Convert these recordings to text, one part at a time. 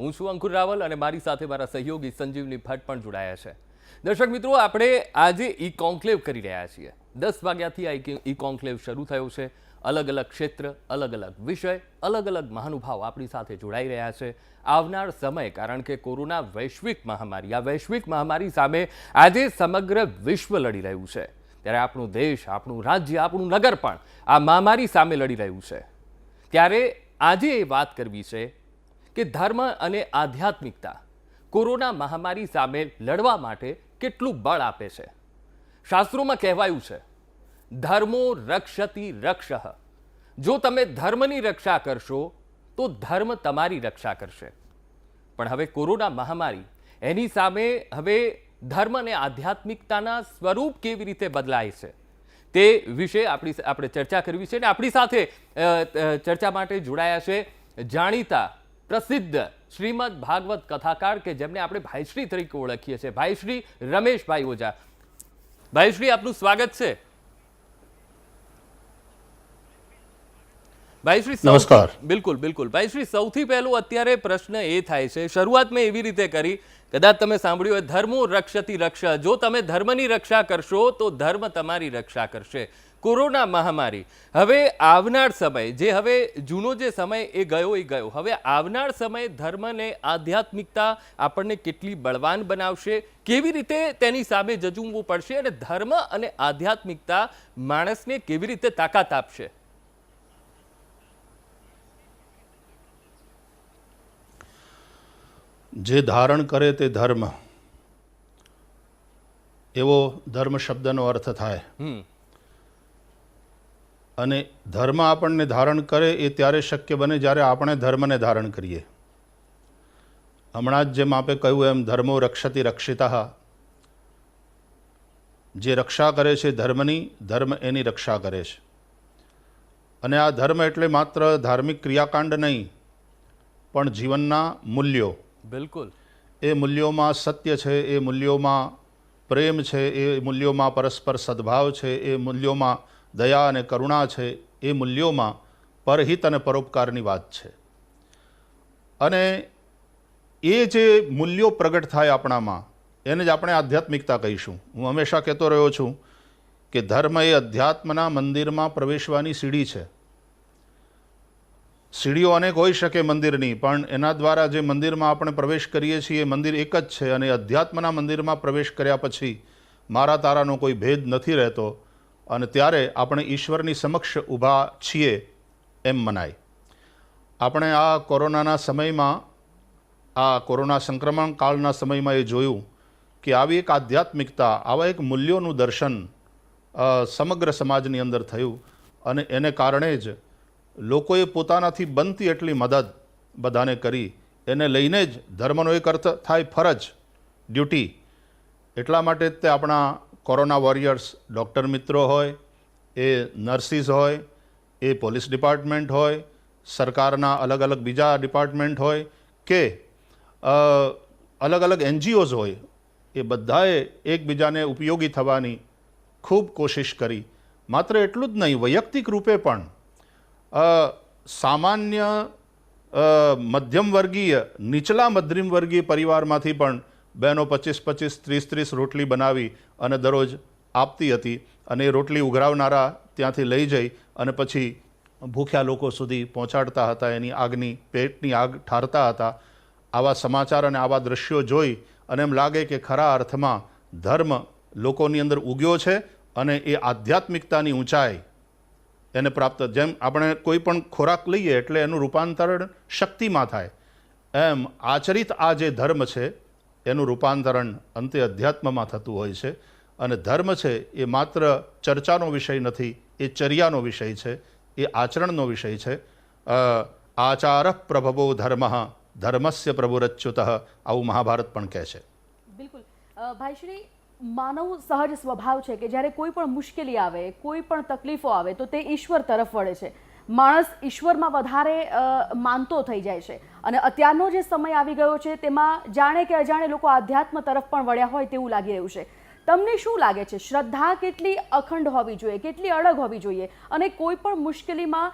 હું છું અંકુર રાવલ અને મારી સાથે મારા સહયોગી સંજીવની ભટ્ટ પણ જોડાયા છે। દર્શક મિત્રો, આપણે આજે ઈ કોન્ક્લેવ કરી રહ્યા છીએ। 10 વાગ્યાથી આ ઈ કોન્ક્લેવ શરૂ થયો છે। અલગ અલગ ક્ષેત્ર, અલગ અલગ વિષય, અલગ અલગ મહાનુભાવ આપણી સાથે જોડાઈ રહ્યા છે। આવનાર સમય, કારણ કે કોરોના વૈશ્વિક મહામારી, આ વૈશ્વિક મહામારી સામે આજે સમગ્ર વિશ્વ લડી રહ્યું છે, ત્યારે આપણું દેશ, આપણું રાજ્ય, આપણું નગર પણ આ મહામારી સામે લડી રહ્યું છે। ત્યારે આજે એ વાત કરવી છે કે ધર્મ અને આધ્યાત્મિકતા કોરોના મહામારી સામે લડવા માટે કેટલું બળ આપે છે। શાસ્ત્રોમાં કહેવાયું છે, ધર્મો રક્ષતિ રક્ષઃ। જો તમે ધર્મની રક્ષા કરશો તો ધર્મ તમારી રક્ષા કરશે। પણ હવે કોરોના મહામારી, એની સામે હવે ધર્મ અને આધ્યાત્મિકતાના સ્વરૂપ કેવી રીતે બદલાય છે તે વિશે આપણે ચર્ચા કરવી છે। અને આપણી સાથે ચર્ચા માટે જોડાયા છે જાણીતા પ્રસિદ્ધ શ્રીમદ ભાગવત કથાકાર કે જેમને આપણે ભાઈશ્રી તરીકે ઓળખીએ છીએ, ભાઈશ્રી રમેશભાઈ ઓઝા। ભાઈશ્રી, આપનું સ્વાગત છે। ભાઈશ્રી, નમસ્કાર। બિલકુલ બિલકુલ ભાઈશ્રી, સૌથી પહેલો અત્યારે પ્રશ્ન એ થાય છે, શરૂઆત મેં એવી રીતે કરી, કદાચ તમે સાંભળ્યું હોય, ધર્મો રક્ષતિ રક્ષ। જો તમે ધર્મની રક્ષા કરશો તો ધર્મ તમારી રક્ષા કરશે। કોરોના મહામારી, હવે આવનાર સમય, જે હવે જૂનો જે સમય એ ગયો, હવે આવનાર સમય ધર્મ અને આધ્યાત્મિકતા આપણને કેટલી બળવાન બનાવશે, કેવી રીતે તેની સામે જજુમવું પડશે અને ધર્મ અને આધ્યાત્મિકતા માણસને કેવી રીતે તાકાત આપશે? જે ધારણ કરે તે ધર્મ, એવો ધર્મ શબ્દનો અર્થ થાય। અને ધર્મ આપણને ધારણ કરે એ ત્યારે શક્ય બને જ્યારે આપણે ધર્મને ધારણ કરીએ। હમણાં જ જેમ આપે કહ્યું એમ, ધર્મો રક્ષતિ રક્ષિતઃ। જે રક્ષા કરે છે ધર્મની, ધર્મ એની રક્ષા કરે છે। અને આ ધર્મ એટલે માત્ર ધાર્મિક ક્રિયાકાંડ નહીં, પણ જીવનના મૂલ્યો। બિલકુલ, એ મૂલ્યોમાં સત્ય છે, એ મૂલ્યોમાં પ્રેમ છે, એ મૂલ્યોમાં પરસ્પર સદભાવ છે, એ મૂલ્યોમાં દયા અને કરુણા છે, એ મૂલ્યોમાં પરહિત અને પરોપકારની વાત છે। અને એ જે મૂલ્યો પ્રગટ થાય આપણામાં, એને જ આપણે આધ્યાત્મિકતા કહીશું। હું હંમેશા કહેતો રહ્યો છું કે ધર્મ એ અધ્યાત્મના મંદિરમાં પ્રવેશવાની સીડી છે। સીડીઓ અનેક હોઈ શકે મંદિરની, પણ એના દ્વારા જે મંદિરમાં આપણે પ્રવેશ કરીએ છીએ એ મંદિર એક જ છે। અને અધ્યાત્મના મંદિરમાં પ્રવેશ કર્યા પછી મારા તારાનો કોઈ ભેદ નથી રહેતો, અને ત્યારે આપણે ઈશ્વરની સમક્ષ ઊભા છીએ એમ મનાય। આપણે આ કોરોનાના સમયમાં, આ કોરોના સંક્રમણ કાળના સમયમાં એ જોયું કે આવી એક આધ્યાત્મિકતા, આવા એક મૂલ્યોનું દર્શન સમગ્ર સમાજની અંદર થયું। અને એને કારણે જ લોકોએ પોતાનાથી બનતી એટલી મદદ બધાને કરી। એને લઈને જ ધર્મનો એક અર્થ થાય ફરજ, ડ્યુટી। એટલા માટે જ તે આપણા કોરોના વોરિયર્સ, ડૉક્ટર મિત્રો હોય, એ નર્સિસ હોય, એ પોલીસ ડિપાર્ટમેન્ટ હોય, સરકારના અલગ અલગ બીજા ડિપાર્ટમેન્ટ હોય, કે અલગ અલગ NGOs હોય, એ બધાએ એકબીજાને ઉપયોગી થવાની ખૂબ કોશિશ કરી। માત્ર એટલું જ નહીં, વૈયક્તિક રૂપે પણ સામાન્ય મધ્યમ વર્ગીય, નીચલા મધ્યમ વર્ગીય પરિવારમાંથી પણ બહેનો 25-25, 30-30 રોટલી બનાવી અને દરરોજ આપતી હતી। અને એ રોટલી ઉઘરાવનારા ત્યાંથી લઈ જઈ અને પછી ભૂખ્યા લોકો સુધી પહોંચાડતા હતા, એની આગની, પેટની આગ ઠારતા હતા। આવા સમાચાર અને આવા દ્રશ્યો જોઈ અને એમ લાગે કે ખરા અર્થમાં ધર્મ લોકોની અંદર ઉગ્યો છે અને એ આધ્યાત્મિકતાની ઊંચાઈ એને પ્રાપ્ત। જેમ આપણે કોઈ પણ ખોરાક લઈએ એટલે એનું રૂપાંતરણ શક્તિમાં થાય, એમ આચરિત આ જે ધર્મ છે એનું રૂપાંતરણ અંતે અધ્યાત્મમાં થતું હોય છે। અને ધર્મ છે એ માત્ર ચર્ચાનો વિષય નથી, એ ચર્યાનો વિષય છે, એ આચરણનો વિષય છે। આચાર પ્રભવો ધર્મ, ધર્મસ્ય પ્રભુરચ્યુત, આવું મહાભારત પણ કહે છે। બિલકુલ ભાઈશ્રી, માનવ સહજ સ્વભાવ છે કે જ્યારે કોઈ પણ મુશ્કેલી આવે, કોઈ પણ તકલીફો આવે તો તે ઈશ્વર તરફ વળે છે। માણસ ઈશ્વરમાં વધારે માનતો થઈ જાય છે। અને અત્યારનો જે સમય આવી ગયો છે તેમાં જાણે કે અજાણે લોકો આધ્યાત્મ તરફ પણ વળ્યા હોય તેવું લાગી રહ્યું છે। તમને શું લાગે છે, શ્રદ્ધા કેટલી અખંડ હોવી જોઈએ, કેટલી અડગ હોવી જોઈએ, અને કોઈ પણ મુશ્કેલીમાં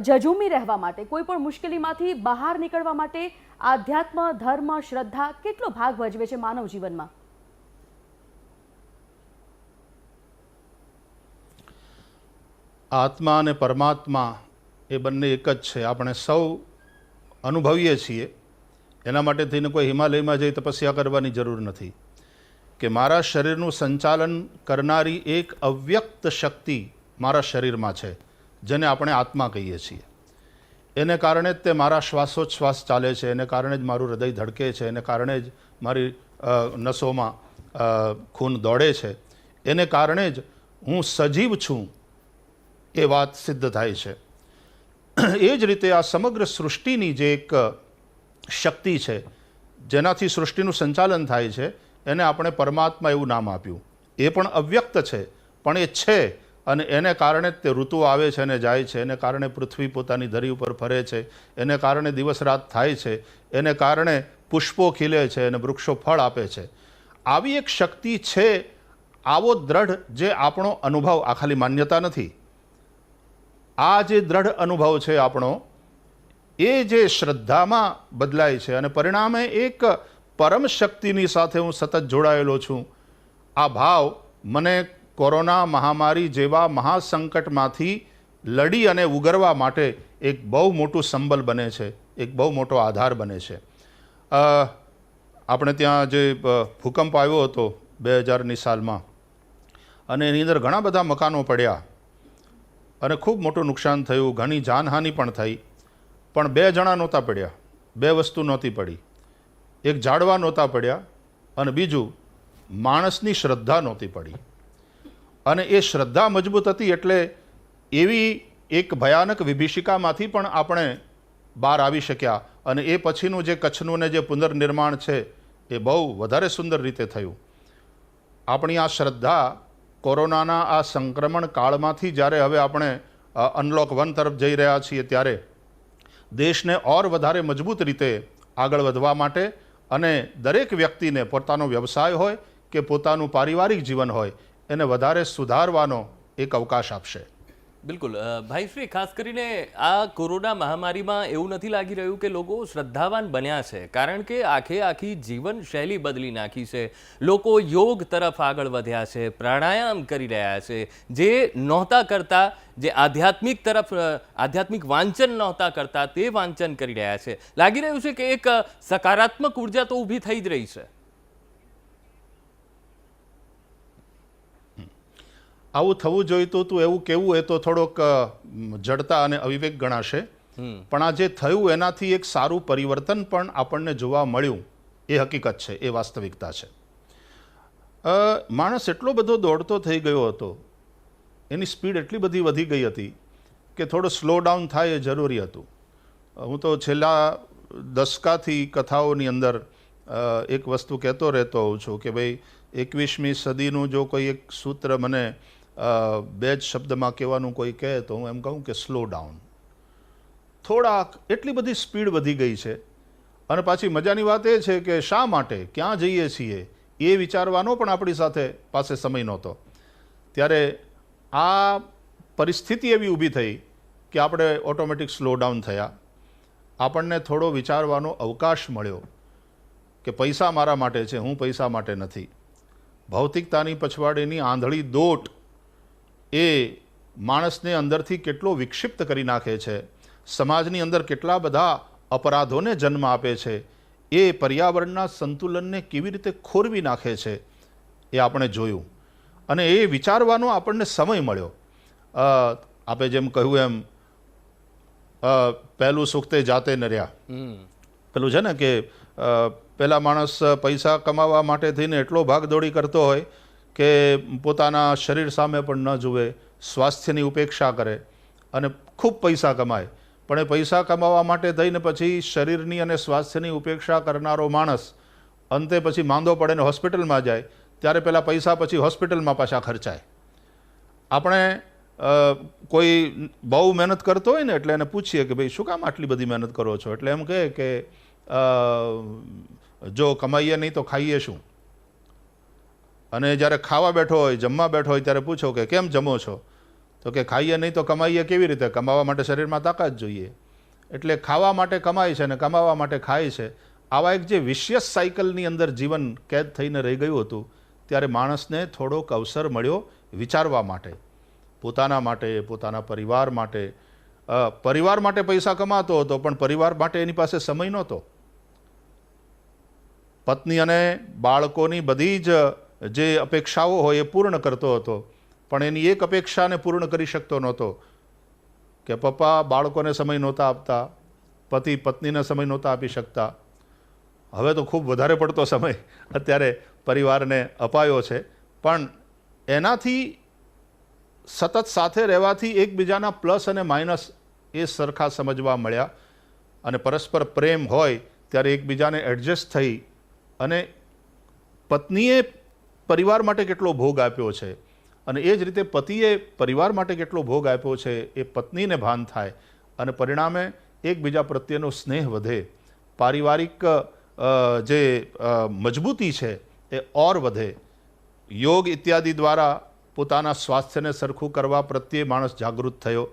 જજુમી રહેવા માટે, કોઈ પણ મુશ્કેલીમાંથી બહાર નીકળવા માટે આધ્યાત્મ, ધર્મ, શ્રદ્ધા કેટલો ભાગ ભજવે છે માનવ જીવનમાં? આત્મા અને પરમાત્મા એ બંને એક જ છે. આપણે સૌ અનુભવીએ છીએ. એના માટે થઈને કોઈ હિમાલયમાં જઈ તપસ્યા કરવાની જરૂર નથી કે મારા શરીરનું સંચાલન કરનારી એક અવ્યક્ત શક્તિ મારા શરીરમાં છે, જેને આપણે આત્મા કહીએ છીએ. એને કારણે જ તે મારા શ્વાસોચ્છ્વાસ ચાલે છે, એને કારણે જ મારું હૃદય ધડકે છે, એને કારણે જ મારી નસોમાં ખૂન દોડે છે, એને કારણે જ હું સજીવ છું એ વાત સિદ્ધ થાય છે. એ જ રીતે આ સમગ્ર સૃષ્ટિની જે એક શક્તિ છે, જેનાથી સૃષ્ટિનું સંચાલન થાય છે, એને આપણે પરમાત્મા એવું નામ આપ્યું. એ પણ અવ્યક્ત છે, પણ એ છે, અને એને કારણે જ તે ઋતુઓ આવે છે અને જાય છે, એને કારણે પૃથ્વી પોતાની ધરી ઉપર ફરે છે, એને કારણે દિવસ રાત થાય છે, એને કારણે પુષ્પો ખીલે છે અને વૃક્ષો ફળ આપે છે. આવી એક શક્તિ છે. આવો દ્રઢ જે આપણો અનુભવ, આ ખાલી માન્યતા નથી, આ જે દ્રઢ અનુભવ છે આપણો, એ જે શ્રદ્ધામાં બદલાય છે અને પરિણામે એક પરમ શક્તિની સાથે હું સતત જોડાયેલો છું. આ ભાવ મને કોરોના મહામારી જેવા મહાસંકટમાંથી લડી અને ઉગરવા માટે એક બહુ મોટું સંબલ બને છે, એક બહુ મોટો આધાર બને છે. આપણે ત્યાં જે ભૂકંપ આવ્યો હતો 2000ની સાલમાં, અને એની અંદર ઘણા બધા મકાનો પડ્યા અને ખૂબ મોટું નુકસાન થયું, ઘણી જાનહાનિ પણ થઈ. પણ 2 જણા નહોતા પડ્યા, 2 વસ્તુ નહોતી પડી. એક ઝાડવા નહોતા પડ્યા અને બીજું માણસની શ્રદ્ધા નહોતી પડી. અને એ શ્રદ્ધા મજબૂત હતી એટલે એવી એક ભયાનક વિભીષિકામાંથી પણ આપણે બહાર આવી શક્યા. અને એ પછીનું જે કચ્છનું ને જે પુનર્નિર્માણ છે એ બહુ વધારે સુંદર રીતે થયું. આપણી આ શ્રદ્ધા કોરોનાના આ સંક્રમણ કાળમાંથી જ્યારે હવે આપણે અનલોક 1 તરફ જઈ રહ્યા છીએ, ત્યારે દેશને ઓર વધારે મજબૂત રીતે આગળ વધવા માટે અને દરેક વ્યક્તિને પોતાનો વ્યવસાય હોય કે પોતાનું પારિવારિક જીવન હોય, એને વધારે સુધારવાનો એક અવકાશ આપશે. બિલકુલ. ભાઈશ્રી, ખાસ કરીને આ કોરોના મહામારીમાં એવું નથી લાગી રહ્યું કે લોકો શ્રદ્ધાવાન બન્યા છે? કારણ કે આખી જીવનશૈલી બદલી નાખી છે. લોકો યોગ તરફ આગળ વધ્યા છે, પ્રાણાયામ કરી રહ્યા છે, જે નહોતા કરતા, જે આધ્યાત્મિક વાંચન નહોતા કરતા તે વાંચન કરી રહ્યા છે. લાગી રહ્યું છે કે એક સકારાત્મક ઉર્જા તો ઊભી થઈ જ રહી છે. આવું થવું જોઈતું હતું એવું કહેવું એ તો થોડોક જડતા અને અવિવેક ગણાશે. પણ આ જે થયું એનાથી એક સારું પરિવર્તન પણ આપણને જોવા મળ્યું એ હકીકત છે, એ વાસ્તવિકતા છે. માણસ એટલો બધો દોડતો થઈ ગયો હતો, એની સ્પીડ એટલી બધી વધી ગઈ હતી કે થોડો સ્લો ડાઉન થાય એ જરૂરી હતું. હું તો છેલ્લા દશકાથી કથાઓની અંદર એક વસ્તુ કહેતો રહેતો હોઉં છું કે ભાઈ 21મી સદીનું જો કોઈ એક સૂત્ર મને 2 જ શબ્દમાં કહેવાનું કોઈ કહે તો હું એમ કહું કે સ્લો ડાઉન. થોડાક એટલી બધી સ્પીડ વધી ગઈ છે. અને પાછી મજાની વાત એ છે કે શા માટે, ક્યાં જઈએ છીએ એ વિચારવાનો પણ આપણી પાસે સમય નહોતો. ત્યારે આ પરિસ્થિતિ એવી ઊભી થઈ કે આપણે ઓટોમેટિક સ્લો ડાઉન થયા. આપણને થોડો વિચારવાનો અવકાશ મળ્યો કે પૈસા મારા માટે છે, હું પૈસા માટે નથી. ભૌતિકતાની પછવાડેની આંધળી દોટ એ માણસને અંદરથી કેટલો વિક્ષિપ્ત કરી નાખે છે, સમાજની અંદર કેટલા બધા અપરાધોને જન્મ આપે છે, એ પર્યાવરણના સંતુલનને કેવી રીતે ખોરવી નાખે છે એ આપણે જોયું. અને એ વિચારવાનો આપણને સમય મળ્યો. આપણે જેમ કહ્યું એમ પહેલું સુખ તે જાતે નર્યા. પેલું છે ને કે પહેલા માણસ પૈસા કમાવા માટે થઈને એટલો ભાગદોડી કરતો હોય કે પોતાના શરીર સામે પણ ન જુએ, સ્વાસ્થ્યની ઉપેક્ષા કરે અને ખૂબ પૈસા કમાય. પણ એ પૈસા કમાવા માટે થઈને પછી શરીરની અને સ્વાસ્થ્યની ઉપેક્ષા કરનારો માણસ અંતે પછી માંદો પડે ને હોસ્પિટલમાં જાય, ત્યારે પેલા પૈસા પછી હોસ્પિટલમાં પાછા ખર્ચાય. આપણે કોઈ બહુ મહેનત કરતો હોય ને એટલે એને પૂછીએ કે ભાઈ શું કામ આટલી બધી મહેનત કરો છો? એટલે એમ કહે કે જો કમાઈએ નહીં તો ખાઈએ શું? અને જ્યારે ખાવા બેઠો હોય, જમવા બેઠો હોય ત્યારે પૂછો કે કેમ જમો છો? તો કે ખાઈએ નહીં તો કમાઈએ કેવી રીતે? કમાવા માટે શરીરમાં તાકાત જોઈએ. એટલે ખાવા માટે કમાય છે અને કમાવા માટે ખાય છે. આવા એક જે વિશિયસ સાયકલની અંદર જીવન કેદ થઈને રહી ગયું હતું, ત્યારે માણસને થોડોક અવસર મળ્યો વિચારવા માટે, પોતાના માટે, પોતાના પરિવાર માટે. પરિવાર માટે પૈસા કમાતો હતો, પણ પરિવાર માટે એની પાસે સમય નહોતો. પત્ની અને બાળકોની બધી જ જે અપેક્ષાઓ હોય એ પૂર્ણ કરતો હતો, પણ એની એક અપેક્ષાને પૂર્ણ કરી શકતો નહોતો કે પપ્પા બાળકોને સમય નહોતા આપતા, પતિ પત્નીને સમય નહોતા આપી શકતા. હવે તો ખૂબ વધારે પડતો સમય અત્યારે પરિવારને અપાયો છે, પણ એનાથી સતત સાથે રહેવાથી એકબીજાના પ્લસ અને માઇનસ એ સરખા સમજવા મળ્યા, અને પરસ્પર પ્રેમ હોય ત્યારે એકબીજાને એડજસ્ટ થઈ, અને પત્નીએ પરિવાર માટે કેટલો ભોગ આપ્યો છે અને એ જ રીતે પતિએ પરિવાર માટે કેટલો ભોગ આપ્યો છે એ પત્નીને ભાન થાય, અને પરિણામે એકબીજા પ્રત્યેનો સ્નેહ વધે, પારિવારિક જે મજબૂતી છે એ ઓર વધે. યોગ ઇત્યાદિ દ્વારા પોતાના સ્વાસ્થ્યને સરખું કરવા પ્રત્યે માણસ જાગૃત થયો.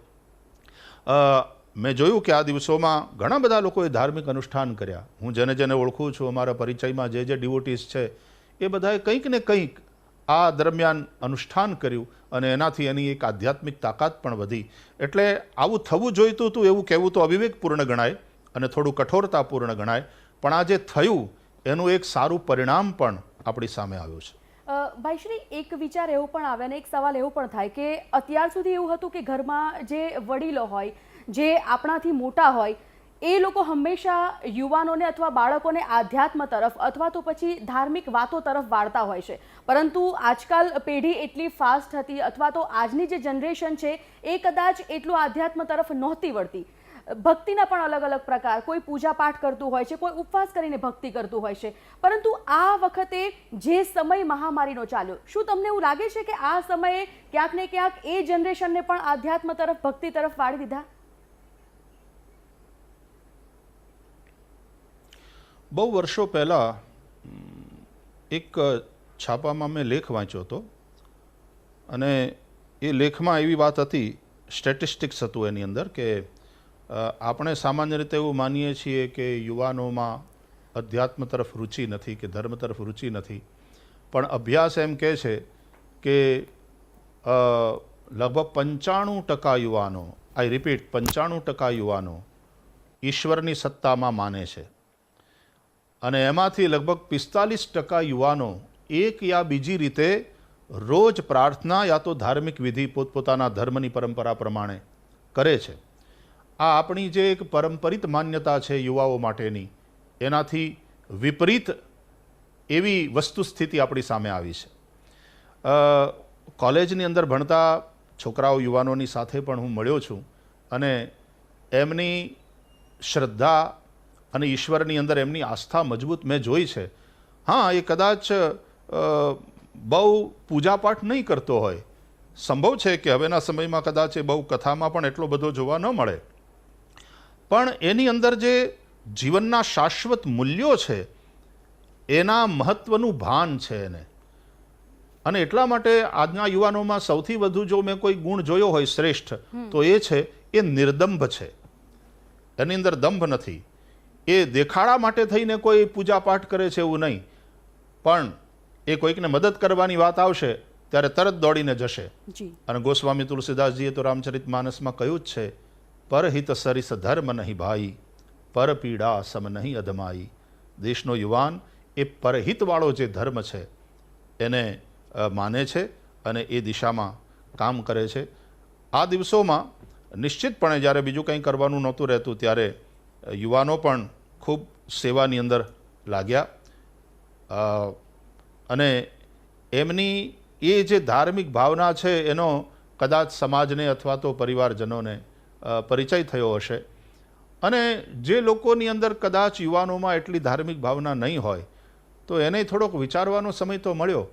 મેં જોયું કે આ દિવસોમાં ઘણા બધા લોકોએ ધાર્મિક અનુષ્ઠાન કર્યા. હું જેને જેને ઓળખું છું, અમારા પરિચયમાં જે ડિવોટીઝ છે, એ બધાએ કંઈક ને કંઈક આ દરમિયાન અનુષ્ઠાન કર્યું, અને એનાથી એની એક આધ્યાત્મિક તાકાત પણ વધી. એટલે આવું થવું જોઈતું હતું એવું કહેવું તો અવિવેકપૂર્ણ ગણાય અને થોડું કઠોરતાપૂર્ણ ગણાય, પણ આ જે થયું એનું એક સારું પરિણામ પણ આપણી સામે આવ્યું છે. ભાઈશ્રી, એક વિચાર એવો પણ આવે અને એક સવાલ એવો પણ થાય કે અત્યાર સુધી એવું હતું કે ઘરમાં જે વડીલો હોય, જે આપણાથી મોટા હોય, એ લોકો હંમેશા યુવાનોને અથવા બાળકોને આધ્યાત્મ તરફ અથવા તો પછી ધાર્મિક વાતો તરફ વાળતા હોય છે. પરંતુ આજકાલ પેઢી એટલી ફાસ્ટ હતી અથવા તો આજની જે જનરેશન છે એ કદાચ એટલું આધ્યાત્મ તરફ નહોતી વળતી. ભક્તિના પણ અલગ અલગ પ્રકાર, કોઈ પૂજા પાઠ કરતું હોય છે, કોઈ ઉપવાસ કરીને ભક્તિ કરતું હોય છે. પરંતુ આ વખતે જે સમય મહામારીનો ચાલ્યો, શું તમને એવું લાગે છે કે આ સમયે ક્યાંક ને ક્યાંક એ જનરેશનને પણ આધ્યાત્મ તરફ, ભક્તિ તરફ વાળી દીધા? બહુ વર્ષો પહેલાં એક છાપામાં મેં લેખ વાંચ્યો હતો, અને એ લેખમાં એવી વાત હતી, સ્ટેટિસ્ટિક્સ હતું એની અંદર, કે આપણે સામાન્ય રીતે એવું માનીએ છીએ કે યુવાનોમાં અધ્યાત્મ તરફ રુચિ નથી કે ધર્મ તરફ રુચિ નથી, પણ અભ્યાસ એમ કહે છે કે લગભગ 95% યુવાનો, આઈ રિપીટ 95% યુવાનો ઈશ્વરની સત્તામાં માને છે, અને એમાંથી લગભગ 45% યુવાનો એક યા બીજી રીતે રોજ પ્રાર્થના યા તો ધાર્મિક વિધિ પોતપોતાના ધર્મની પરંપરા પ્રમાણે કરે છે. આ આપણી જે એક પરંપરિત માન્યતા છે યુવાઓ માટેની, એનાથી વિપરીત એવી વસ્તુસ્થિતિ આપણી સામે આવી છે. કોલેજની અંદર ભણતા છોકરાઓ, યુવાનોની સાથે પણ હું મળ્યો છું, અને એમની શ્રદ્ધા અને ઈશ્વરની અંદર એમની આસ્થા મજબૂત મેં જોઈ છે. હા, એ કદાચ બહુ પૂજાપાઠ નહીં કરતો હોય, સંભવ છે કે હવેના સમયમાં કદાચ એ બહુ કથામાં પણ એટલો બધો જોવા ન મળે, પણ એની અંદર જે જીવનના શાશ્વત મૂલ્યો છે એના મહત્વનું ભાન છે એને. અને એટલા માટે આજના યુવાનોમાં સૌથી વધુ જો મેં કોઈ ગુણ જોયો હોય શ્રેષ્ઠ, તો એ છે એ નિર્દંભ છે. એની અંદર દંભ નથી. એ દેખાડા માટે થઈને કોઈ પૂજાપાઠ કરે છે એવું નહીં, પણ એ કોઈકને મદદ કરવાની વાત આવશે ત્યારે તરત દોડીને જશે. અને ગોસ્વામી તુલસીદાસજીએ તો રામચરિત માનસમાં કહ્યું જ છે, પરહિત સરિસ ધર્મ નહીં ભાઈ, પર પીડા સમ નહીં અધમાઈ. દેશનો યુવાન એ પરહિતવાળો જે ધર્મ છે એને માને છે અને એ દિશામાં કામ કરે છે. આ દિવસોમાં નિશ્ચિતપણે જ્યારે બીજું કંઈ કરવાનું નહોતું રહેતું, ત્યારે યુવાનો પણ ખૂબ સેવાની અંદર લાગ્યા, અને એમની એ જે ધાર્મિક ભાવના છે એનો કદાચ સમાજને અથવા તો પરિવારજનોને પરિચય થયો હશે. અને જે લોકોની અંદર કદાચ યુવાનોમાં એટલી ધાર્મિક ભાવના નહીં હોય, તો એને થોડોક વિચારવાનો સમય તો મળ્યો.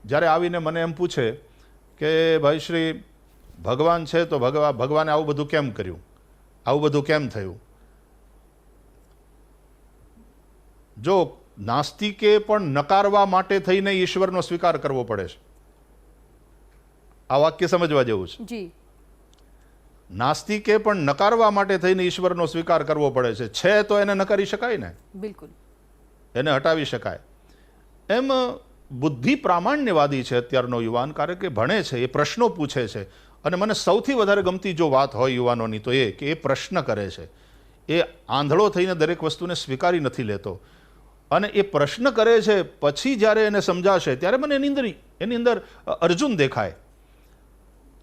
જ્યારે આવીને મને એમ પૂછે કે ભાઈ શ્રી, ભગવાન છે તો ભગવાને આવું બધું કેમ કર્યું, આવું બધું કેમ થયું? જો નાસ્તિકે પણ નકારવા માટે થઈને ઈશ્વરનો સ્વીકાર કરવો પડે છે. આ વાક્ય સમજવા જેવું છે. નાસ્તિકે પણ નકારવા માટે થઈને ઈશ્વરનો સ્વીકાર કરવો પડે છે તો એને નકારી શકાય ને, બિલકુલ. એને હટાવી શકાય. એમ બુદ્ધિ પ્રામાણ્યવાદી છે અત્યારનો યુવાન, કારણ કે ભણે છે, એ પ્રશ્નો પૂછે છે. અને મને સૌથી વધારે ગમતી જો વાત હોય યુવાનોની તો એ કે એ પ્રશ્ન કરે છે. એ આંધળો થઈને દરેક વસ્તુને સ્વીકારી નથી લેતો, અને એ પ્રશ્ન કરે છે. પછી જ્યારે એને સમજાશે ત્યારે મને એની અંદર અર્જુન દેખાય.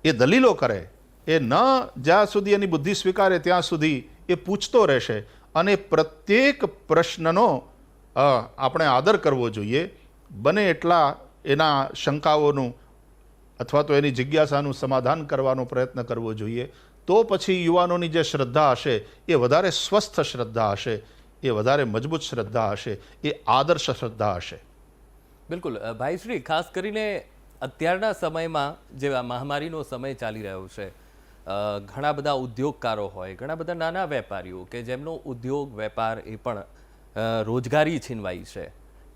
એ દલીલો કરે, એ ન જ્યાં સુધી એની બુદ્ધિ સ્વીકારે ત્યાં સુધી એ પૂછતો રહેશે. અને પ્રત્યેક પ્રશ્નનો આપણે આદર કરવો જોઈએ, બને એટલા એના શંકાઓનું અથવા તો એની જિજ્ઞાસાનું સમાધાન કરવાનો પ્રયત્ન કરવો જોઈએ. તો પછી યુવાનોની જે શ્રદ્ધા હશે એ વધારે સ્વસ્થ શ્રદ્ધા હશે, એ વધારે મજબૂત શ્રદ્ધા હશે, એ આદર્શ શ્રદ્ધા હશે. બિલકુલ ભાઈશ્રી, ખાસ કરીને અત્યારના સમયમાં જે આ મહામારીનો સમય ચાલી રહ્યો છે, ઘણા બધા ઉદ્યોગકારો હોય, ઘણા બધા નાના વેપારીઓ કે જેમનો ઉદ્યોગ વેપાર એ પણ રોજગારી છીનવાઈ છે.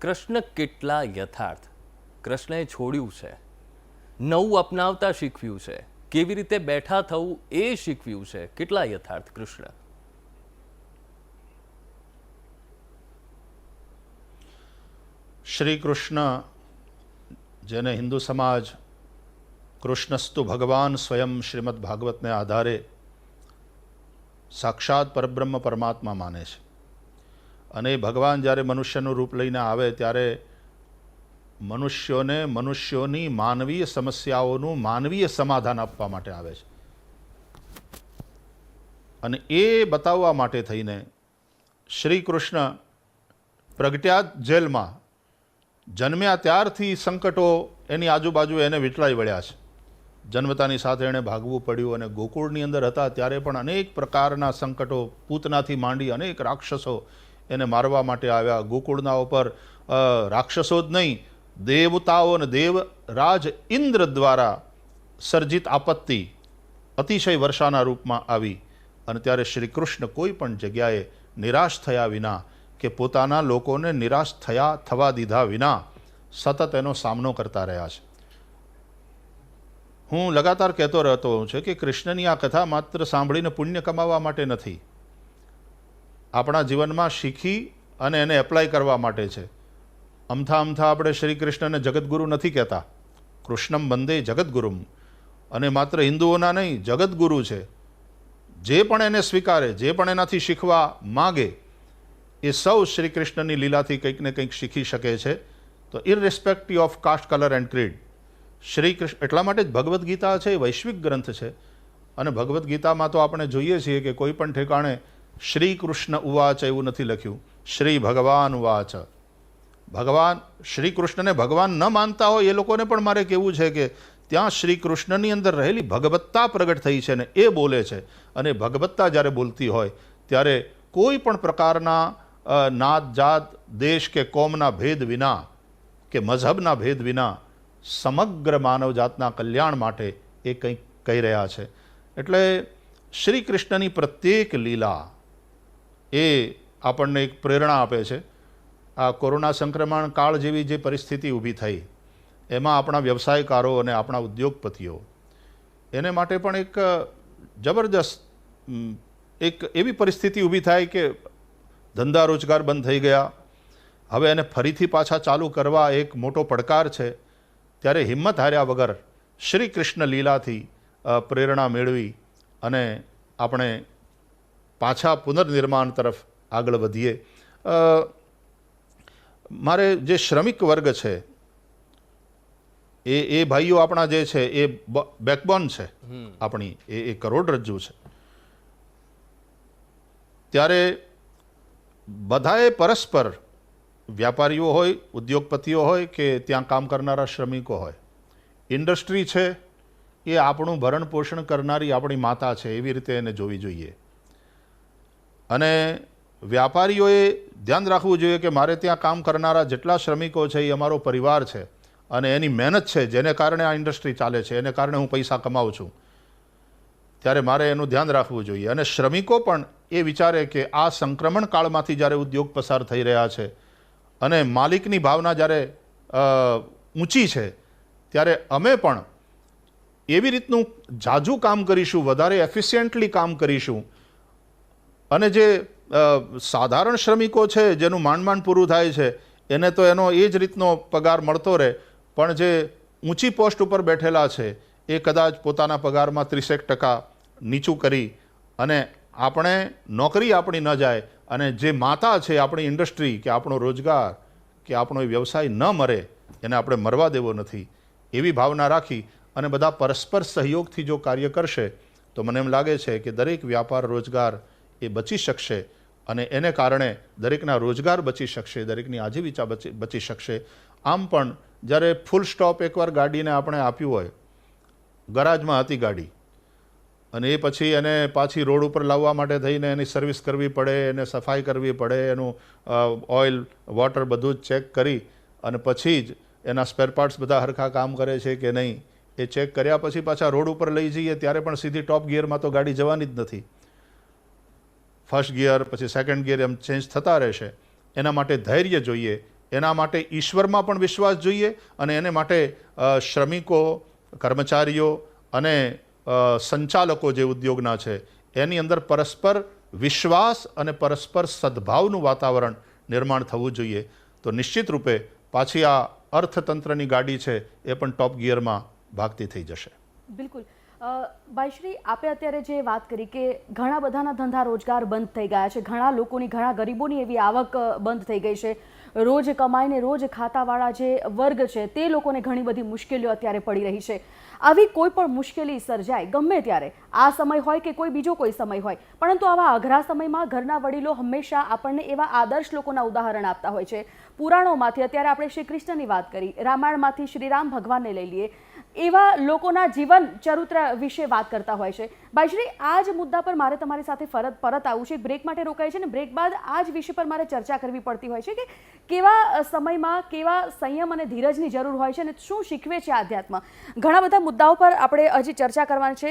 કૃષ્ણ કેટલા યથાર્થ, કૃષ્ણએ છોડ્યું છે, નવું અપનાવતા શીખવ્યું છે, કેવી રીતે બેઠા થવું એ શીખવ્યું છે. કેટલા યથાર્થ કૃષ્ણ? શ્રી કૃષ્ણ, જેને હિન્દુ સમાજ કૃષ્ણસ્તુ ભગવાન સ્વયં શ્રીમદ ભાગવતને આધારે સાક્ષાત પરબ્રહ્મ પરમાત્મા માને છે. અને એ ભગવાન જ્યારે મનુષ્યનું રૂપ લઈને આવે ત્યારે મનુષ્યોને મનુષ્યોની માનવીય સમસ્યાઓનું માનવીય સમાધાન આપવા માટે આવે છે. અને એ બતાવવા માટે થઈને શ્રી કૃષ્ણ પ્રગટ્યા જેલમાં, જન્મ્યા ત્યારથી સંકટો એની આજુબાજુ એને વીંટળાઈ વળ્યા છે. જન્મતાની સાથે એણે ભાગવું પડ્યું, અને ગોકુળની અંદર હતા ત્યારે પણ અનેક પ્રકારના સંકટો, પૂતનાથી માંડી અનેક રાક્ષસો એને મારવા માટે આવ્યા. ગોકુળના ઉપર રાક્ષસો જ નહીં, દેવતાઓ અને દેવરાજ ઇન્દ્ર દ્વારા સર્જિત આપત્તિ અતિશય વર્ષાના રૂપમાં આવી. અને ત્યારે શ્રી કૃષ્ણ કોઈ પણ જગ્યાએ નિરાશ થયા વિના કે પોતાના લોકોને નિરાશ થવા દીધા વિના સતત એનો સામનો કરતા રહ્યા છે. હું લગાતાર કહેતો રહેતો હોઉં છું કે કૃષ્ણની આ કથા માત્ર સાંભળીને પુણ્ય કમાવા માટે નથી, આપણા જીવનમાં શીખી અને એને એપ્લાય કરવા માટે છે. અમથા આપણે શ્રી કૃષ્ણને જગતગુરુ નથી કહેતા, કૃષ્ણમ વંદે જગતગુરુમ. અને માત્ર હિન્દુઓના નહીં, જગતગુરુ છે. જે પણ એને સ્વીકારે, જે પણ એનાથી શીખવા માગે, એ સૌ શ્રી કૃષ્ણની લીલાથી કંઈક ને કંઈક શીખી શકે છે. તો irrespective of cast, colour and creed, Shri Krishna, એટલા માટે જ ભગવદ્ ગીતા છે એ વૈશ્વિક ગ્રંથ છે. અને ભગવદ્ ગીતામાં તો આપણે જોઈએ છીએ કે કોઈ પણ ઠેકાણે શ્રી કૃષ્ણ ઉવાચ એવું નથી લખ્યું, શ્રી ભગવાન ઉવાચ. ભગવાન શ્રી કૃષ્ણને ભગવાન ન માનતા હોય એ લોકોને પણ મારે કહેવું છે કે ત્યાં શ્રી કૃષ્ણની અંદર રહેલી ભગવત્તા પ્રગટ થઈ છે ને એ બોલે છે. અને ભગવત્તા જ્યારે બોલતી હોય ત્યારે કોઈ પણ પ્રકારના નાત જાત, દેશ કે કોમના ભેદ વિના કે મઝહબના ભેદ વિના સમગ્ર માનવજાતના કલ્યાણ માટે એ કંઈક કહી રહ્યા છે. એટલે શ્રી કૃષ્ણની પ્રત્યેક લીલા એ આપણને એક પ્રેરણા આપે છે. આ કોરોના સંક્રમણ કાળ જેવી જે પરિસ્થિતિ ઊભી થઈ, એમાં આપણા વ્યવસાયકારો અને આપણા ઉદ્યોગપતિઓ એને માટે પણ એક જબરજસ્ત એક એવી પરિસ્થિતિ ઊભી થાય કે ધંધા રોજગાર બંધ થઈ ગયા, હવે એને ફરીથી પાછા ચાલુ કરવા એક મોટો પડકાર છે. ત્યારે હિંમત હાર્યા વગર શ્રી કૃષ્ણ લીલાથી પ્રેરણા મેળવી અને આપણે પાછા પુનર્નિર્માણ તરફ આગળ વધીએ. મારે જે શ્રમિક વર્ગ છે એ ભાઈઓ આપણા જે છે એ બેકબોન છે આપણી, એ કરોડરજ્જુ છે. ત્યારે બધાએ પરસ્પર, વ્યાપારીઓ હોય, ઉદ્યોગપતિઓ હોય કે ત્યાં કામ કરનારા શ્રમિકો હોય, ઇન્ડસ્ટ્રી છે એ આપણું ભરણ પોષણ કરનારી આપણી માતા છે એવી રીતે એને જોવી જોઈએ. અને વ્યાપારીઓએ ધ્યાન રાખવું જોઈએ કે મારે ત્યાં કામ કરનારા જેટલા શ્રમિકો છે એ અમારો પરિવાર છે અને એની મહેનત છે જેને કારણે આ ઇન્ડસ્ટ્રી ચાલે છે, એને કારણે હું પૈસા કમાઉં છું. ત્યારે મારે એનું ધ્યાન રાખવું જોઈએ. અને શ્રમિકો પણ એ વિચારે કે આ સંક્રમણ કાળમાંથી જ્યારે ઉદ્યોગ પસાર થઈ રહ્યા છે અને માલિકની ભાવના જ્યારે ઊંચી છે, ત્યારે અમે પણ એવી રીતનું જાજુ કામ કરીશું, વધારે એફિશિયન્ટલી કામ કરીશું, અને જે સાધારણ શ્રમિકો છે જેનું માંડ પૂરું થાય છે એને તો એનો એ જ રીતનો પગાર મળતો રહે, પણ જે ઊંચી પોસ્ટ ઉપર બેઠેલા છે એ કદાચ પોતાના પગારમાં 30% નીચું કરી અને આપણે નોકરી આપણી ન જાય અને જે માતા છે આપણી ઇન્ડસ્ટ્રી કે આપણો રોજગાર કે આપણો વ્યવસાય ન મરે, એને આપણે મરવા દેવો નથી, એવી ભાવના રાખી અને બધા પરસ્પર સહયોગથી જો કાર્ય કરશે તો મને એમ લાગે છે કે દરેક વ્યાપાર રોજગાર એ બચી શકશે અને એને કારણે દરેકના રોજગાર બચી શકશે, દરેકની આજીવિકા બચી શકશે. આમ પણ જ્યારે ફૂલ સ્ટોપ એકવાર ગાડીને આપણે આપ્યું હોય, ગરાજમાં હતી ગાડી અને એ પછી એને પાછી રોડ ઉપર લાવવા માટે થઈને એની સર્વિસ કરવી પડે, એને સફાઈ કરવી પડે, એનું ઓઇલ વોટર બધું જ ચેક કરી અને પછી જ એના સ્પેર પાર્ટ્સ બધા હરખા કામ કરે છે કે નહીં એ ચેક કર્યા પછી પાછા રોડ ઉપર લઈ જઈએ ત્યારે પણ સીધી ટોપ ગિયરમાં તો ગાડી જવાની જ નથી. ફર્સ્ટ ગિયર પછી સેકન્ડ ગિયર એમ ચેન્જ થતા રહેશે. એના માટે ધૈર્ય જોઈએ, એના માટે ઈશ્વરમાં પણ વિશ્વાસ જોઈએ અને એને માટે શ્રમિકો, કર્મચારીઓ અને સંચાલકો જે ઉદ્યોગના છે એની અંદર પરસ્પર વિશ્વાસ અને પરસ્પર સદભાવનું વાતાવરણ નિર્માણ થવું જોઈએ. તો નિશ્ચિત રૂપે પાછી આ અર્થતંત્રની ગાડી છે એ પણ ટોપ ગિયરમાં ભાગતી થઈ જશે. બિલકુલ. ભાઈશ્રી, આપે અત્યારે જે વાત કરી કે ઘણા બધાના ધંધા રોજગાર બંધ થઈ ગયા છે, ઘણા લોકોની, ઘણા ગરીબોની એવી આવક બંધ થઈ ગઈ છે, રોજ કમાઈને રોજ ખાતાવાળા જે વર્ગ છે તે લોકોને ઘણી બધી મુશ્કેલીઓ અત્યારે પડી રહી છે. આવી કોઈ પણ મુશ્કેલી સર્જાય ગમે ત્યારે, આ સમય હોય કે કોઈ બીજો કોઈ સમય હોય, પરંતુ આવા અઘરા સમયમાં ઘરના વડીલો હંમેશા આપણને એવા આદર્શ લોકોના ઉદાહરણ આપતા હોય છે. પુરાણોમાંથી અત્યારે આપણે શ્રી કૃષ્ણની વાત કરી, રામાયણમાંથી શ્રી રામ ભગવાનને લઈ લઈએ, એવા લોકોના જીવન ચરિત્ર વિશે વાત કરતા હોય છે. ભાઈશ્રી, આ જ મુદ્દા પર મારે તમારી સાથે પરત આવવું છે. બ્રેક માટે રોકાય છે ને બ્રેક બાદ આ જ વિષય પર મારે ચર્ચા કરવી પડતી હોય છે કે કેવા સમયમાં કેવા સંયમ અને ધીરજની જરૂર હોય છે અને શું શીખવે છે આધ્યાત્મ. ઘણા બધા મુદ્દાઓ પર આપણે હજી ચર્ચા કરવાની છે.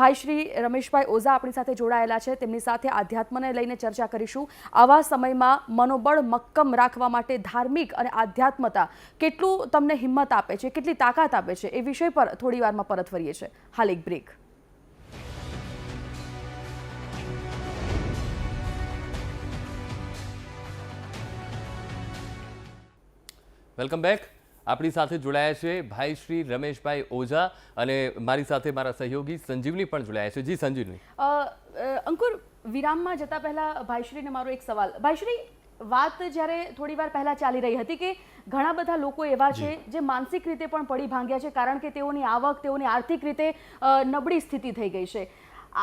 ભાઈશ્રી રમેશભાઈ ઓઝા આપણી સાથે જોડાયેલા છે, તેમની સાથે આધ્યાત્મને લઈને ચર્ચા કરીશું. આવા સમયમાં મનોબળ મક્કમ રાખવા માટે ધાર્મિક અને આધ્યાત્મતા કેટલું તમને હિંમત આપે છે, કેટલી તાકાત આપે છે, એ વિષય પર થોડી વારમાં પરત ફરીએ છીએ. હાલ એક બ્રેક. Welcome back. આપણી સાથે જોડાયા છે ભાઈ શ્રી રમેશભાઈ ઓઝા અને મારી સાથે મારા સહયોગી સંજીવની પણ જોડાયા છે. જી સંજીવની. અંકુર, વિરામમાં જતા પહેલા ભાઈશ્રીને મારો એક સવાલ. ભાઈશ્રી, વાત જ્યારે થોડી વાર પહેલા ચાલી રહી હતી કે ઘણા બધા લોકો એવા છે જે માનસિક રીતે પણ પડી ભાંગ્યા છે કારણ કે તેઓની આવક, તેઓની આર્થિક રીતે નબળી સ્થિતિ થઈ ગઈ છે.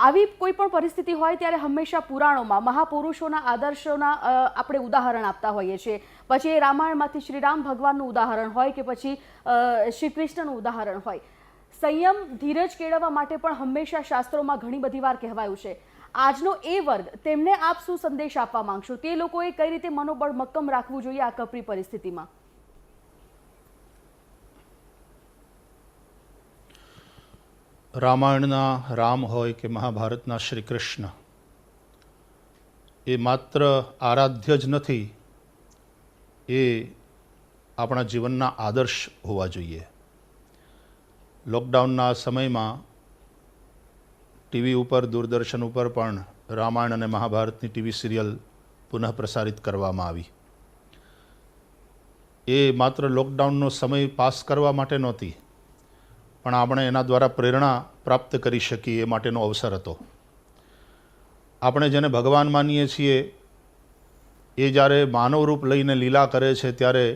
આવી કોઈ પણ પરિસ્થિતિ હોય ત્યારે હંમેશા પુરાણોમાં મહાપુરુષોના આદર્શોના આપણે ઉદાહરણ આપતા હોઈએ છીએ. પછી એ રામાયણમાંથી શ્રી રામ ભગવાનનું ઉદાહરણ હોય કે પછી શ્રી કૃષ્ણનું ઉદાહરણ હોય. સંયમ, ધીરજ કેળવવા માટે પણ હંમેશા શાસ્ત્રોમાં ઘણી બધી વાર કહેવાયું છે. આજનો એ વર્ગ, તેમને આપ શું સંદેશ આપવા માંગશો? તે લોકોએ કઈ રીતે મનોબળ મક્કમ રાખવું જોઈએ આ કપરી પરિસ્થિતિમાં? રામાયણના રામ હોય કે મહાભારતના શ્રી કૃષ્ણ, એ માત્ર આરાધ્ય જ નથી, એ આપણા જીવનના આદર્શ હોવા જોઈએ. લોકડાઉનના સમયમાં ટીવી ઉપર, દૂરદર્શન ઉપર પણ રામાયણ અને મહાભારતની ટીવી સિરિયલ પુનઃ પ્રસારિત કરવામાં આવી. એ માત્ર લોકડાઉનનો સમય પાસ કરવા માટે નહોતી, પણ આપણે એના દ્વારા પ્રેરણા પ્રાપ્ત કરી શકીએ એ માટેનો અવસર હતો. આપણે જેને ભગવાન માનીએ છીએ એ જ્યારે માનવ રૂપ લઈને લીલા કરે છે ત્યારે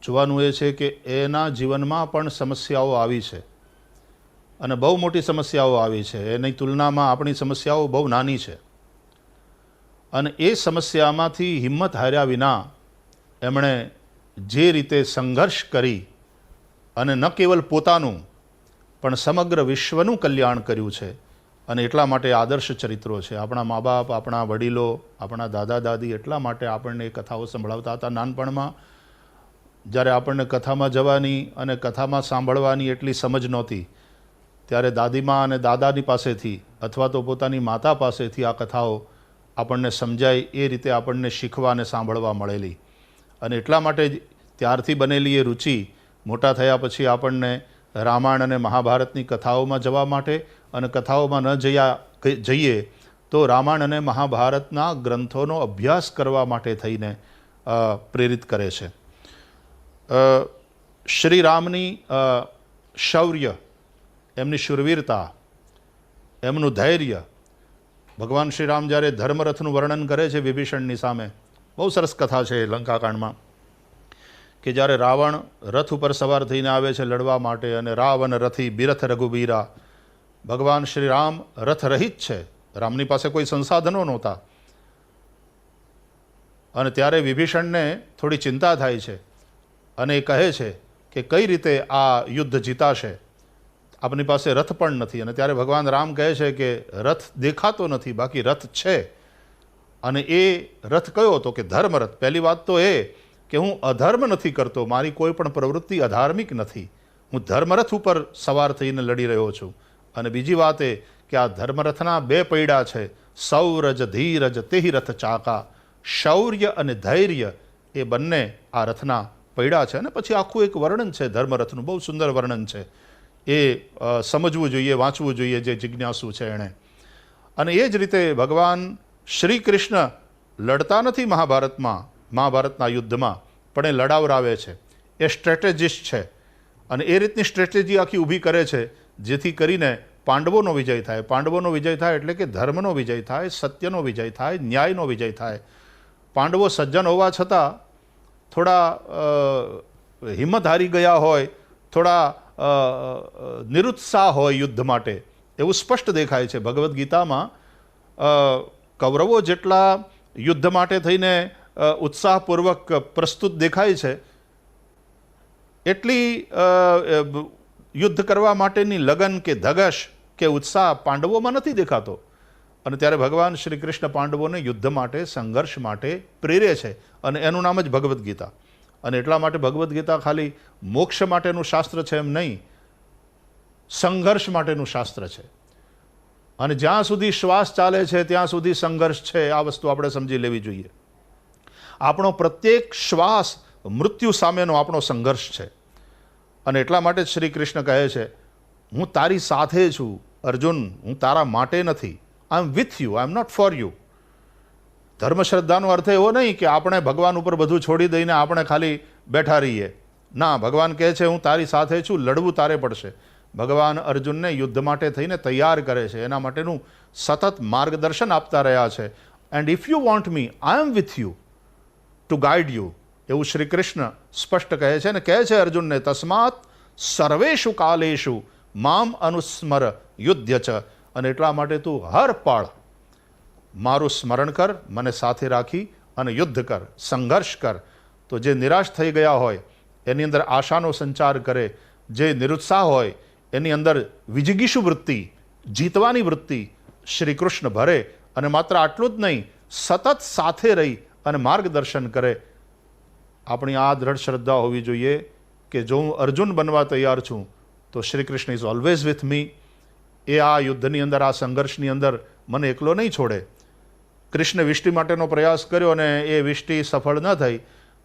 જોવાનું એ છે કે એના જીવનમાં પણ સમસ્યાઓ આવી છે અને બહુ મોટી સમસ્યાઓ આવી છે. એની તુલનામાં આપણી સમસ્યાઓ બહુ નાની છે અને એ સમસ્યામાંથી હિંમત હાર્યા વિના એમણે જે રીતે સંઘર્ષ કરી અને ન કેવલ પોતાનું પણ સમગ્ર વિશ્વનું કલ્યાણ કર્યું છે અને એટલા માટે આદર્શ ચરિત્રો છે. આપણા મા બાપ, આપણા વડીલો, આપણા દાદા દાદી એટલા માટે આપણને એ કથાઓ સંભળાવતા હતા. નાનપણમાં જ્યારે આપણને કથામાં જવાની અને કથામાં સાંભળવાની એટલી સમજ નહોતી ત્યારે દાદીમા અને દાદાની પાસેથી અથવા તો પોતાની માતા પાસેથી આ કથાઓ આપણને સમજાય એ રીતે આપણને શીખવા અને સાંભળવા મળેલી અને એટલા માટે ત્યારથી બનેલી એ રુચિ મોટા થયા પછી આપણને રામાયણ અને મહાભારતની કથાઓમાં જવા માટે અને કથાઓમાં ન જઈએ તો રામાયણ અને મહાભારતના ગ્રંથોનો અભ્યાસ કરવા માટે થઈને પ્રેરિત કરે છે. શ્રી રામની શૌર્ય, એમની શૂરવીરતા, એમનું ધૈર્ય, ભગવાન શ્રી રામ જ્યારે ધર્મરથનું વર્ણન કરે છે વિભીષણની સામે, બહુ સરસ કથા છે લંકાકાંડમાં, કે જ્યારે રાવણ રથ ઉપર સવાર થઈને આવે છે લડવા માટે અને રાવણ રથી બિરથ રઘુબીરા, ભગવાન શ્રી રામ રથ રહિત છે, રામની પાસે કોઈ સંસાધનો નહોતા, અને ત્યારે વિભીષણને થોડી ચિંતા થાય છે અને એ કહે છે કે કઈ રીતે આ યુદ્ધ જીતાશે, આપની પાસે રથ પણ નથી. અને ત્યારે ભગવાન રામ કહે છે કે રથ દેખાતો નથી, બાકી રથ છે. અને એ રથ કયો હતો? કે ધર્મરથ. પહેલી વાત તો એ કે હું અધર્મ નથી કરતો, મારી કોઈ પણ પ્રવૃત્તિ અધાર્મિક નથી, હું ધર્મરથ ઉપર સવાર થઈને લડી રહ્યો છું. અને બીજી વાત એ કે આ ધર્મરથના બે પૈડા છે, સૌરજ ધીરજ તેહી રથ ચાકા. શૌર્ય અને ધૈર્ય એ બંને આ રથના પૈડા છે. અને પછી આખું એક વર્ણન છે ધર્મરથનું, બહુ સુંદર વર્ણન છે, એ સમજવું જોઈએ, વાંચવું જોઈએ જે જિજ્ઞાસુ છે એણે. અને એ જ રીતે ભગવાન શ્રી કૃષ્ણ લડતા નથી મહાભારતના યુદ્ધમાં, પણ એ લડાવરાવે છે, એ સ્ટ્રેટેજિસ્ટ છે. અને એ રીતની સ્ટ્રેટેજી આખી ઊભી કરે છે જેથી કરીને પાંડવોનો વિજય થાય. પાંડવોનો વિજય થાય એટલે કે ધર્મનો વિજય થાય, સત્યનો વિજય થાય, ન્યાયનો વિજય થાય. પાંડવો સજ્જન હોવા છતાં થોડા હિંમત હારી ગયા હોય, થોડા નિરુત્સાહ હોય યુદ્ધ માટે, એવું સ્પષ્ટ દેખાય છે. ભગવદ્ ગીતામાં કૌરવો જેટલા યુદ્ધ માટે થઈને ઉત્સાહપૂર્વક પ્રસ્તુત દેખાય છે, એટલી યુદ્ધ કરવા માટેની લગન કે ધગશ કે ઉત્સાહ પાંડવોમાં નથી દેખાતો. અને ત્યારે ભગવાન શ્રી કૃષ્ણ પાંડવોને યુદ્ધ માટે, સંઘર્ષ માટે પ્રેરે છે, અને એનું નામ જ ભગવદ્ ગીતા. અને એટલા માટે ભગવદ્ ગીતા ખાલી મોક્ષ માટેનું શાસ્ત્ર છે એમ નહીં, સંઘર્ષ માટેનું શાસ્ત્ર છે. અને જ્યાં સુધી શ્વાસ ચાલે છે ત્યાં સુધી સંઘર્ષ છે, આ વસ્તુ આપણે સમજી લેવી જોઈએ. આપણો પ્રત્યેક શ્વાસ મૃત્યુ સામેનો આપણો સંઘર્ષ છે. અને એટલા માટે જ શ્રી કૃષ્ણ કહે છે, હું તારી સાથે છું અર્જુન, હું તારા માટે નથી, I am with you, I am not for you. ધર્મશ્રદ્ધાનો અર્થ એવો નહીં કે આપણે ભગવાન ઉપર બધું છોડી દઈને આપણે ખાલી બેઠા રહીએ. ના, ભગવાન કહે છે હું તારી સાથે છું, લડવું તારે પડશે. ભગવાન અર્જુનને યુદ્ધ માટે થઈને તૈયાર કરે છે, એના માટેનું સતત માર્ગદર્શન આપતા રહ્યા છે. And if you want me, I am with you to guide you, એવું શ્રી કૃષ્ણ સ્પષ્ટ કહે છે. અને કહે છે અર્જુનને, તસ્માત સર્વેષુ કાલેષુ મામ અનુસ્મર યુદ્ધ ચ. અને એટલા માટે તું હર પળ મારું સ્મરણ કર, મને સાથે રાખી અને યુદ્ધ કર, સંઘર્ષ કર. તો જે નિરાશ થઈ ગયા હોય એની અંદર આશાનો સંચાર કરે, જે નિરુત્સાહ હોય એની અંદર વિજિગીષુ વૃત્તિ, જીતવાની વૃત્તિ શ્રી કૃષ્ણ ભરે. અને માત્ર આટલું જ નહીં, સતત સાથે રહી અને માર્ગદર્શન કરે. આપણી આ દ્રઢ શ્રદ્ધા હોવી જોઈએ કે જો હું અર્જુન બનવા તૈયાર છું તો Shri Krishna is always with me. એ આ યુદ્ધની અંદર, આ સંઘર્ષની અંદર મને એકલો નહીં છોડે. કૃષ્ણ વિષ્ટિ માટેનો પ્રયાસ કર્યો અને એ વિષ્ટિ સફળ ન થઈ,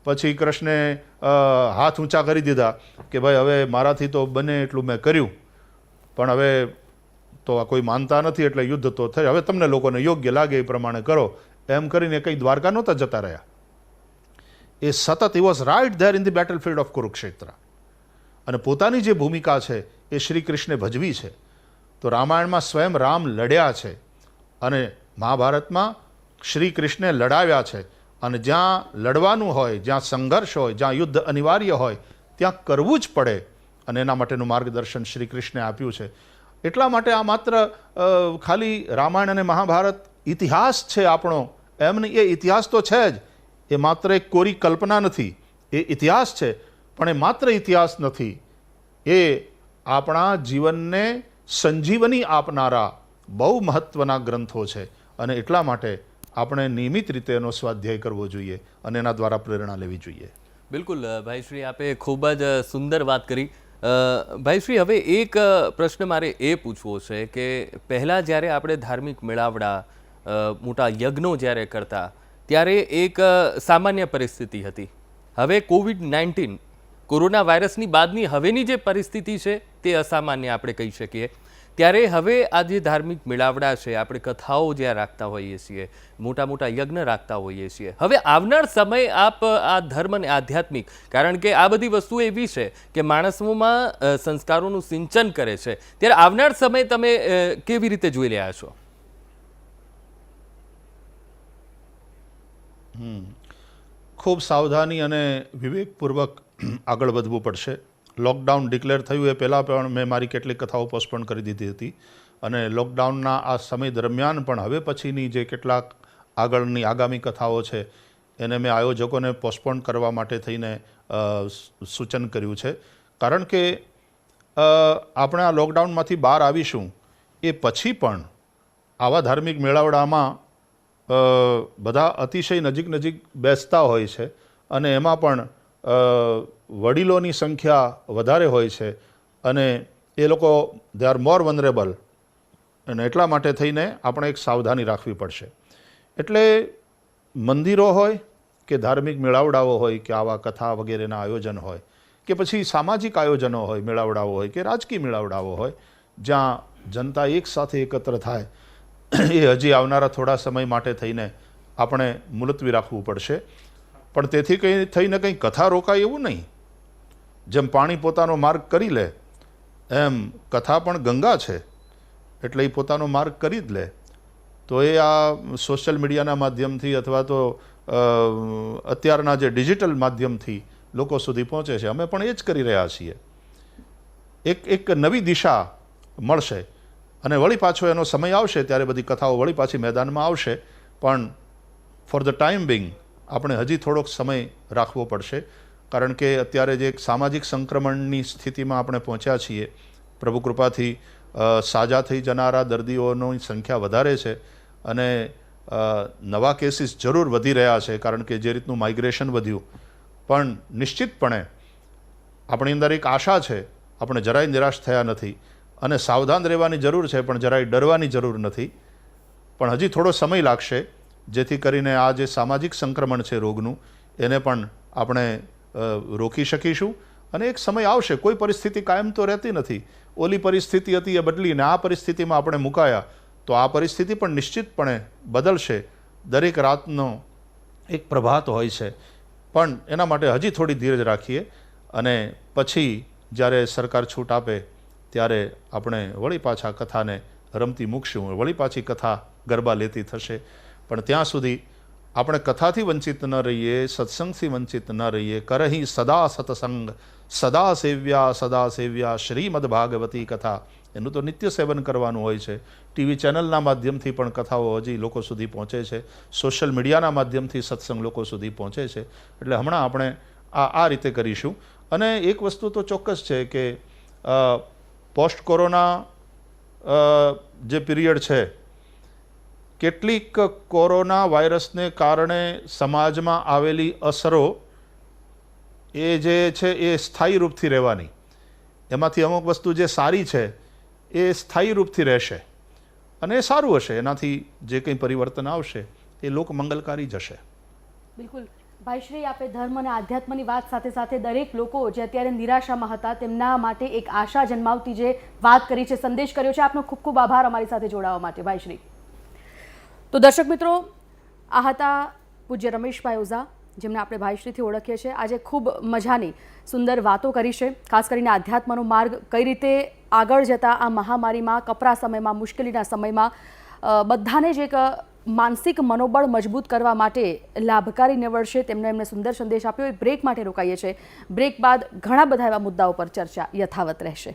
પછી કૃષ્ણે હાથ ઊંચા કરી દીધા કે ભાઈ હવે મારાથી તો બને એટલું મેં કર્યું, પણ હવે તો આ કોઈ માનતા નથી એટલે યુદ્ધ તો થઈ, હવે તમને લોકોને યોગ્ય લાગે એ પ્રમાણે કરો. એમ કરીને કંઈ દ્વારકા નહોતા જતા રહ્યા. એ સતત he was right there in the battle field of Kurukshetra. અને પોતાની જે ભૂમિકા છે એ શ્રી કૃષ્ણે ભજવી છે. તો રામાયણમાં સ્વયં રામ લડ્યા છે અને મહાભારતમાં શ્રી કૃષ્ણે લડાવ્યા છે. અને જ્યાં લડવાનું હોય, જ્યાં સંઘર્ષ હોય, જ્યાં યુદ્ધ અનિવાર્ય હોય ત્યાં કરવું જ પડે. અને એના માટેનું માર્ગદર્શન શ્રી કૃષ્ણે આપ્યું છે. એટલા માટે આ માત્ર ખાલી રામાયણ અને મહાભારત ઇતિહાસ છે આપણો, એમ નહીં. એ ઇતિહાસ તો છે જ, એ માત્ર એક કોરી કલ્પના નથી, એ ઇતિહાસ છે. પણ એ માત્ર ઇતિહાસ નથી, એ આપણા જીવનને સંજીવની આપનારા બહુ મહત્ત્વના ગ્રંથો છે. અને એટલા માટે આપણે નિયમિત રીતે એનો સ્વાધ્યાય કરવો જોઈએ અને એના દ્વારા પ્રેરણા લેવી જોઈએ. બિલકુલ ભાઈશ્રી, આપે ખૂબ જ સુંદર વાત કરી. ભાઈશ્રી, હવે એક પ્રશ્ન મારે એ પૂછવો છે કે પહેલાં જ્યારે આપણે ધાર્મિક મેળાવડા, મોટા યજ્ઞો જ્યારે કરતા ત્યારે એક સામાન્ય પરિસ્થિતિ હતી. હવે COVID-19 કોરોના વાયરસની બાદની હવેની જે પરિસ્થિતિ છે તે અસામાન્ય આપણે કહી શકીએ. ત્યારે હવે આ જે ધાર્મિક મેળાવડા છે, આપણે કથાઓ જ્યાં રાખતા હોઈએ છીએ, મોટા મોટા યજ્ઞ રાખતા હોઈએ છીએ, હવે આવનાર સમય આપ આ ધર્મ અને આધ્યાત્મિક, કારણ કે આ બધી વસ્તુ એવી છે કે માણસોમાં સંસ્કારોનું સિંચન કરે છે, ત્યારે આવનાર સમય તમે કેવી રીતે જોઈ રહ્યા છો? ખૂબ સાવધાની અને વિવેકપૂર્વક આગળ વધવું પડશે. લોકડાઉન ડિક્લેર થયું એ પહેલાં પણ મેં મારી કેટલીક કથાઓ પોસ્ટપોન કરી દીધી હતી અને લોકડાઉનના આ સમય દરમિયાન પણ હવે પછીની જે કેટલાક આગામી કથાઓ છે એને મેં આયોજકોને પોસ્ટપોન કરવા માટે થઈને સૂચન કર્યું છે. કારણ કે આપણે આ લોકડાઉનમાંથી બહાર આવીશું એ પછી પણ આવા ધાર્મિક મેળાવડામાં બધા અતિશય નજીક બેસતા હોય છે અને એમાં પણ વડીલોની સંખ્યા વધારે હોય છે અને એ લોકો દે આર મોર વનરેબલ, અને એટલા માટે થઈને આપણે એક સાવધાની રાખવી પડશે. એટલે મંદિરો હોય કે ધાર્મિક મેળાવડાઓ હોય કે આવા કથા વગેરેના આયોજન હોય કે પછી સામાજિક આયોજનો હોય, મેળાવડાઓ હોય કે રાજકીય મેળાવડાઓ હોય, જ્યાં જનતા એક સાથે એકત્ર થાય, એ હજી આવનારા થોડા સમય માટે થઈને આપણે મુલતવી રાખવું પડશે. પણ તેથી કંઈ થઈને કંઈ કથા રોકાય એવું નહીં. જેમ પાણી પોતાનો માર્ગ કરી લે એમ કથા પણ ગંગા છે, એટલે એ પોતાનો માર્ગ કરી જ લે. તો એ આ સોશિયલ મીડિયાના માધ્યમથી અથવા તો અત્યારના જે ડિજિટલ માધ્યમથી લોકો સુધી પહોંચે છે, અમે પણ એ જ કરી રહ્યા છીએ. એક નવી દિશા મળશે અને વળી પાછો એનો સમય આવશે ત્યારે બધી કથાઓ વળી પાછી મેદાનમાં આવશે. પણ ફોર ધ ટાઈમ બિંગ આપણે હજી થોડોક સમય રાખવો પડશે, કારણ કે અત્યારે જે એક સામાજિક સંક્રમણની સ્થિતિમાં આપણે પહોંચ્યા છીએ, પ્રભુ કૃપાથી સાજા થઈ જનારા દર્દીઓની સંખ્યા વધારે છે અને નવા કેસીસ જરૂર વધી રહ્યા છે, કારણ કે જે રીતનું માઇગ્રેશન વધ્યું. પણ નિશ્ચિતપણે આપણી અંદર એક આશા છે, આપણે જરાય નિરાશ થયા નથી અને સાવધાન રહેવાની જરૂર છે, પણ જરાય ડરવાની જરૂર નથી. પણ હજી થોડો સમય લાગશે, જેથી કરીને આ જે સામાજિક સંક્રમણ છે રોગનું, એને પણ આપણે રોકી શકીશું. અને એક સમય આવશે, કોઈ પરિસ્થિતિ કાયમ તો રહેતી નથી. ઓલી પરિસ્થિતિ હતી એ બદલીને આ પરિસ્થિતિમાં આપણે મુકાયા, તો આ પરિસ્થિતિ પણ નિશ્ચિતપણે બદલશે. દરેક રાતનો એક પ્રભાત હોય છે, પણ એના માટે હજી થોડી ધીરજ રાખીએ અને પછી જ્યારે સરકાર છૂટ આપે ત્યારે આપણે વળી પાછા કથાને રમતી મૂકશું, વળી પાછી કથા ગરબા લેતી થશે. પણ ત્યાં સુધી આપણે કથાથી વંચિત ન રહીએ, સત્સંગથી વંચિત ન રહીએ. કરહી સદા સત્સંગ સદા સેવ્યા શ્રીમદ ભાગવતી કથા, એનું તો નિત્ય સેવન કરવાનું હોય છે. ટીવી ચેનલના માધ્યમથી પણ કથાઓ હજી લોકો સુધી પહોંચે છે, સોશિયલ મીડિયાના માધ્યમથી સત્સંગ લોકો સુધી પહોંચે છે. એટલે હમણાં આપણે આ રીતે કરીશું. અને એક વસ્તુ તો ચોક્કસ છે કે પોસ્ટ કોરોના જે પીરિયડ છે, કેટલીક કોરોના વાયરસને કારણે સમાજમાં આવેલી અસરો એ જે છે એ સ્થાયી રૂપથી રહેવાની. એમાંથી અમુક વસ્તુ જે સારી છે એ સ્થાયી રૂપથી રહેશે અને એ સારું હશે. એનાથી જે કંઈ પરિવર્તન આવશે એ લોકમંગલકારી જ હશે. બિલકુલ ભાઈશ્રી, આપે ધર્મ અને આધ્યાત્મની વાત સાથે સાથે દરેક લોકો જે અત્યારે નિરાશામાં હતા તેમના માટે એક આશા જન્માવતી જે વાત કરી છે, સંદેશ કર્યો છે, આપનો ખૂબ ખૂબ આભાર અમારી સાથે જોડાવા માટે ભાઈશ્રી. તો દર્શક મિત્રો, આ હતા પૂજ્ય રમેશભાઈ ઓઝા, જેમને આપણે ભાઈશ્રીથી ઓળખીએ છીએ. આજે ખૂબ મજાની સુંદર વાતો કરી છે, ખાસ કરીને આધ્યાત્મનો માર્ગ કઈ રીતે આગળ જતા આ મહામારીમાં, કપરા સમયમાં, મુશ્કેલીના સમયમાં બધાને જ એક માનસિક મનોબળ મજબૂત કરવા માટે લાભકારી નીવડશે, એમને સુંદર સંદેશ આપ્યો. એક બ્રેક માટે રોકાઈએ છીએ. બ્રેક બાદ ઘણા બધા એવા મુદ્દાઓ પર ચર્ચા યથાવત રહેશે.